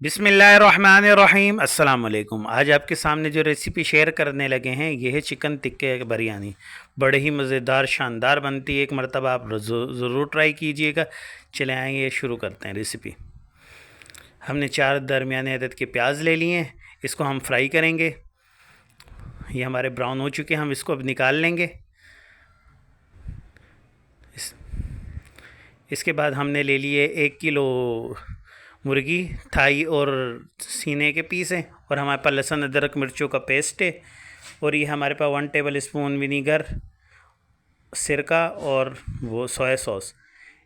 बिस्मिल्लाहिर्रहमानिर्रहीम अस्सलाम वालेकुम। आज आपके सामने जो रेसिपी शेयर करने लगे हैं ये है चिकन टिक्के बिरयानी। बड़े ही मज़ेदार शानदार बनती है। एक मरतबा आप ज़रूर ट्राई कीजिएगा। चले आएंगे, शुरू करते हैं रेसिपी। हमने 4 दरमियाने अदद के प्याज ले लिए हैं। इसको हम फ्राई करेंगे। ये हमारे ब्राउन हो चुके हैं, हम इसको अब निकाल लेंगे। इस, इसके बाद हमने ले लिए 1 किलो मुर्गी थाई और सीने के पीस हैं, और हमारे पास लहसुन अदरक मिर्चों का पेस्ट है, और ये हमारे पास 1 टेबल स्पून विनीगर, सिरका और वो सोया सॉस।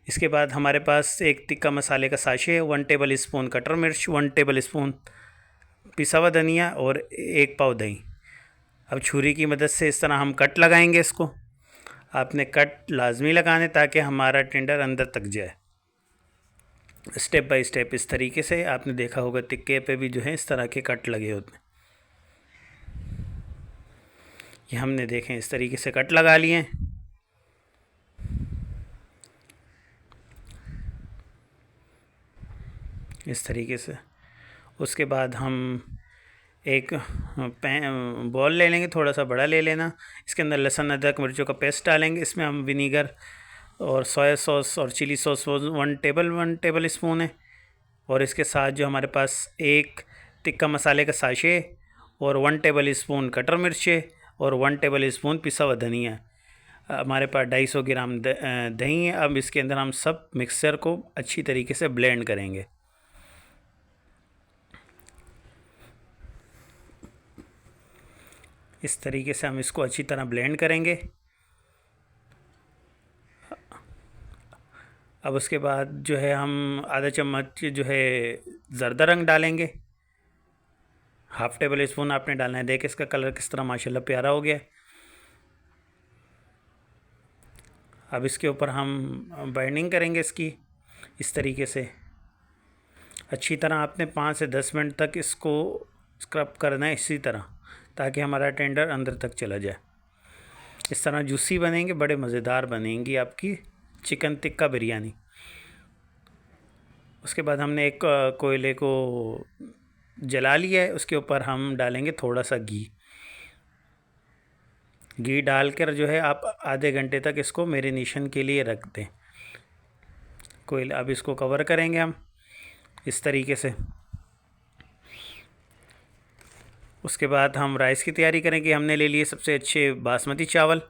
इसके बाद हमारे पास एक टिक्का मसाले का साशे है, 1 टेबल स्पून कटर मिर्च, 1 टेबल स्पून पिसा हुआ धनिया और 1 पाव दही। अब छुरी की मदद से इस तरह हम कट लगाएंगे इसको। आपने कट लाजमी लगाने ताकि हमारा टेंडर अंदर तक जाए। स्टेप बाय स्टेप इस तरीके से आपने देखा होगा टिक्के पे भी जो है इस तरह के कट लगे होते हैं। ये हमने देखें इस तरीके से कट लगा लिए हैं। इस तरीके से उसके बाद हम एक पैन बॉल ले लेंगे, थोड़ा सा बड़ा ले लेना। इसके अंदर लहसुन अदरक मिर्चों का पेस्ट डालेंगे। इसमें हम विनीगर और सोया सॉस और चिली सॉस 1 टेबल स्पून है, और इसके साथ जो हमारे पास एक टिक्का मसाले का साशे और 1 टेबल स्पून कटर मिर्च है और 1 टेबल स्पून पिसा हुआ धनिया है। हमारे पास 250 ग्राम दही है। अब इसके अंदर हम सब मिक्सर को अच्छी तरीके से ब्लेंड करेंगे। इस तरीके से हम इसको अच्छी तरह ब्लेंड करेंगे। अब उसके बाद जो है हम आधा चम्मच जो है ज़रदा रंग डालेंगे। 1/2 टेबल स्पून आपने डालना है। देखें इसका कलर किस तरह माशाल्लाह प्यारा हो गया है। अब इसके ऊपर हम बाइंडिंग करेंगे इसकी इस तरीके से। अच्छी तरह आपने 5 से 10 मिनट तक इसको स्क्रब करना है इसी तरह, ताकि हमारा टेंडर अंदर तक चला जाए। इस तरह जूसी बनेंगे, बड़े मज़ेदार बनेंगी आपकी चिकन टिक्का बिरयानी। उसके बाद हमने एक कोयले को जला लिया है। उसके ऊपर हम डालेंगे थोड़ा सा घी डालकर जो है आप आधे घंटे तक इसको मैरिनेशन के लिए रख दें। कोयला अब इसको कवर करेंगे हम इस तरीके से। उसके बाद हम राइस की तैयारी करेंगे। हमने ले लिए सबसे अच्छे बासमती चावल।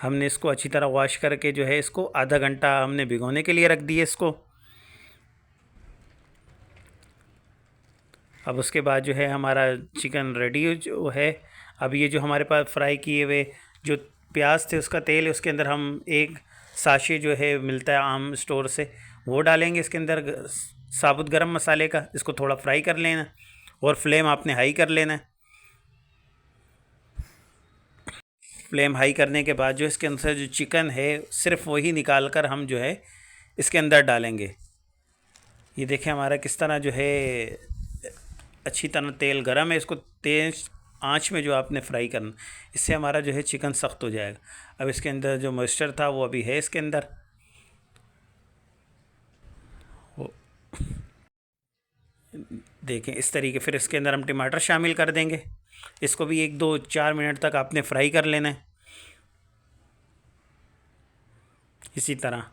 हमने इसको अच्छी तरह वॉश करके जो है इसको आधा घंटा हमने भिगोने के लिए रख दिए इसको। अब उसके बाद जो है हमारा चिकन रेडी जो है। अब ये जो हमारे पास फ्राई किए हुए जो प्याज थे उसका तेल है, उसके अंदर हम एक साशे जो है मिलता है आम स्टोर से, वो डालेंगे इसके अंदर साबुत गरम मसाले का। इसको थोड़ा फ्राई कर लेना और फ्लेम आपने हाई कर लेना है। फ्लेम हाई करने के बाद जो इसके अंदर जो चिकन है सिर्फ वही निकाल कर हम जो है इसके अंदर डालेंगे। ये देखें हमारा किस तरह जो है अच्छी तरह तेल गरम है। इसको तेज आंच में जो आपने फ्राई करना, इससे हमारा जो है चिकन सख्त हो जाएगा। अब इसके अंदर जो मॉइस्चर था वो अभी है इसके अंदर। वो देखें इस तरीके। फिर इसके अंदर हम टमाटर शामिल कर देंगे। इसको भी 1 2 4 मिनट तक आपने फ्राई कर लेना है इसी तरह।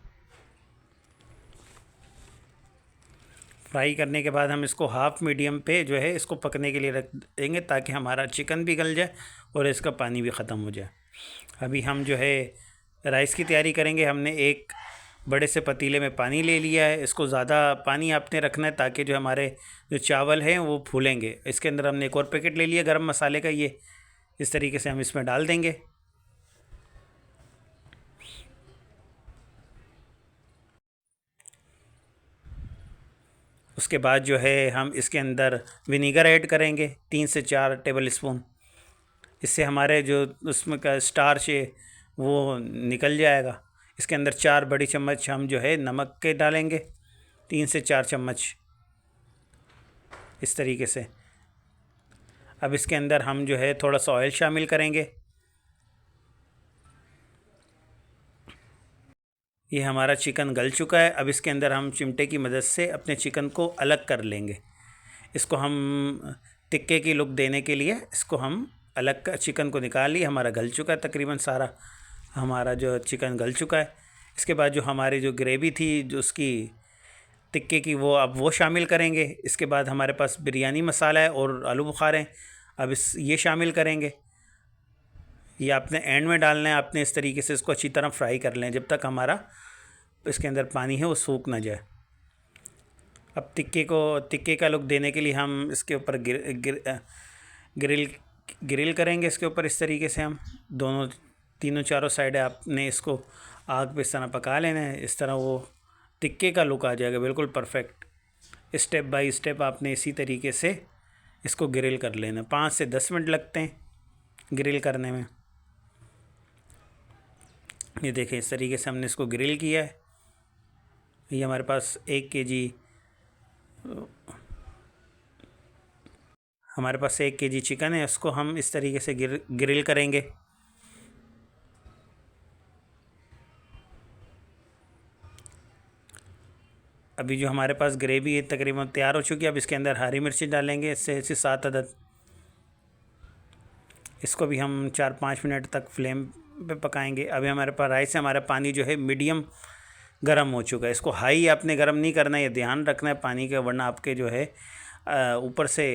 फ्राई करने के बाद हम इसको हाफ़ मीडियम पे जो है इसको पकने के लिए रख देंगे, ताकि हमारा चिकन भी गल जाए और इसका पानी भी ख़त्म हो जाए। अभी हम जो है राइस की तैयारी करेंगे। हमने एक बड़े से पतीले में पानी ले लिया है। इसको ज़्यादा पानी आपने रखना है ताकि जो हमारे जो चावल हैं वो फूलेंगे। इसके अंदर हमने एक और पैकेट ले लिया गरम मसाले का। ये इस तरीके से हम इसमें डाल देंगे। उसके बाद जो है हम इसके अंदर विनीगर ऐड करेंगे 3 से 4 टेबल स्पून। इससे हमारे जो उसमें का स्टार्च है वो निकल जाएगा। इसके अंदर 4 बड़ी चम्मच हम जो है नमक के डालेंगे, 3 से 4 चम्मच इस तरीके से। अब इसके अंदर हम जो है थोड़ा सा ऑयल शामिल करेंगे। ये हमारा चिकन गल चुका है। अब इसके अंदर हम चिमटे की मदद से अपने चिकन को अलग कर लेंगे। इसको हम टिक्के की लुक देने के लिए इसको हम अलग चिकन को निकाल लिए। हमारा गल चुका है तकरीबन सारा, हमारा जो चिकन गल चुका है। इसके बाद जो हमारी जो ग्रेवी थी जो उसकी टिक्के की, वो अब वो शामिल करेंगे। इसके बाद हमारे पास बिरयानी मसाला है और आलू बुखारे हैं, अब ये शामिल करेंगे। ये आपने एंड में डालना है। आपने इस तरीके से इसको अच्छी तरह फ्राई कर लें जब तक हमारा इसके अंदर पानी है वो सूख ना जाए। अब टिक्के का लुक देने के लिए हम इसके ऊपर ग्रिल करेंगे। इसके ऊपर इस तरीके से हम तीनों चारों साइड आपने इसको आग पे इस तरह पका लेना है। इस तरह वो टिक्के का लुक आ जाएगा बिल्कुल परफेक्ट। स्टेप बाय स्टेप आपने इसी तरीके से इसको ग्रिल कर लेना। 5 से 10 मिनट लगते हैं ग्रिल करने में। ये देखें इस तरीके से हमने इसको ग्रिल किया है। ये हमारे पास 1 केजी चिकन है। इसको हम इस तरीके से ग्रिल करेंगे। अभी जो हमारे पास ग्रेवी है तकरीबन तैयार हो चुकी है। अब इसके अंदर हरी मिर्ची डालेंगे, इससे 7 अदद। इसको भी हम 4-5 मिनट तक फ्लेम पे पकाएंगे। अभी हमारे पास राइस है। हमारा पानी जो है मीडियम गर्म हो चुका है। इसको हाई आपने गर्म नहीं करना है, ये ध्यान रखना है पानी का, वरना आपके जो है ऊपर से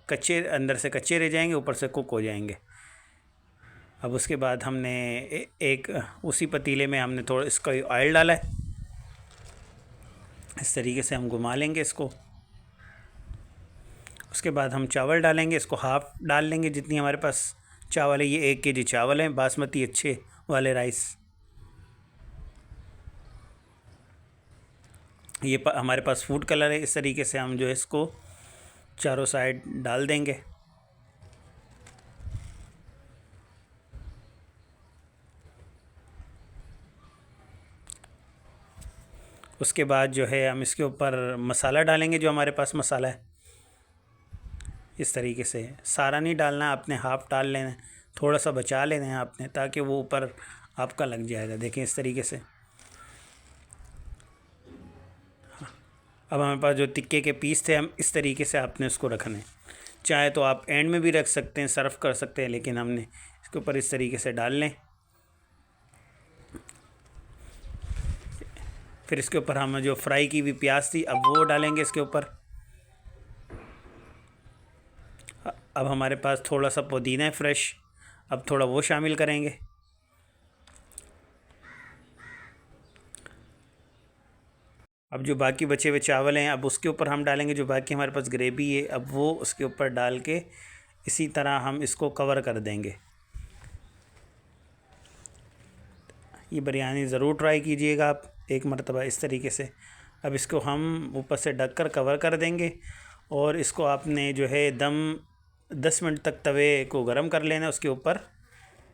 कच्चे, अंदर से कच्चे रह जाएंगे, ऊपर से कुक हो जाएंगे। अब उसके बाद हमने एक उसी पतीले में हमने थोड़ा इसका ऑयल डाला है। इस तरीके से हम घुमा लेंगे इसको। उसके बाद हम चावल डालेंगे। इसको हाफ़ डाल लेंगे जितनी हमारे पास चावल है। ये 1 केजी चावल हैं, बासमती अच्छे वाले राइस। ये हमारे पास फूड कलर है। इस तरीके से हम जो है इसको चारों साइड डाल देंगे। उसके बाद जो है हम इसके ऊपर मसाला डालेंगे, जो हमारे पास मसाला है। इस तरीके से सारा नहीं डालना, आपने हाफ़ डाल लेना है, थोड़ा सा बचा लेना है आपने, ताकि वो ऊपर आपका लग जाएगा। देखें इस तरीके से। अब हमारे पास जो टिक्के के पीस थे, हम इस तरीके से आपने उसको रखना है। चाहे तो आप एंड में भी रख सकते हैं, सर्व कर सकते हैं, लेकिन हमने इसके ऊपर इस तरीके से डाल लें। फिर इसके ऊपर हम जो फ्राई की हुई प्याज थी, अब वो डालेंगे इसके ऊपर। अब हमारे पास थोड़ा सा पुदीना है फ्रेश, अब थोड़ा वो शामिल करेंगे। अब जो बाकी बचे हुए चावल हैं, अब उसके ऊपर हम डालेंगे। जो बाकी हमारे पास ग्रेवी है, अब वो उसके ऊपर डाल के इसी तरह हम इसको कवर कर देंगे। ये बिरयानी ज़रूर ट्राई कीजिएगा आप एक मरतबा इस तरीके से। अब इसको हम ऊपर से ढक कर कवर कर देंगे, और इसको आपने जो है 10 मिनट तक तवे को गर्म कर लेना है उसके ऊपर।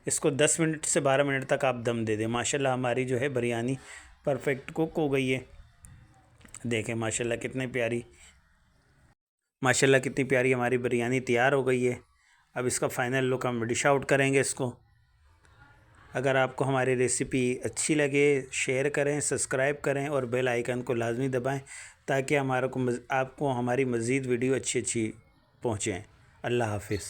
इसको 10 मिनट से 12 मिनट तक आप दम दे दें। माशाल्लाह हमारी जो है बिरयानी परफेक्ट कुक हो गई है। देखें माशाल्लाह कितनी प्यारी हमारी बिरयानी तैयार हो गई है। अब इसका फ़ाइनल लुक हम डिश आउट करेंगे इसको। अगर आपको हमारी रेसिपी अच्छी लगे, शेयर करें, सब्सक्राइब करें और बेल आइकन को लाजमी दबाएं, ताकि आपको हमारी मज़ीद वीडियो अच्छी पहुँचें। अल्लाह हाफ़िज़।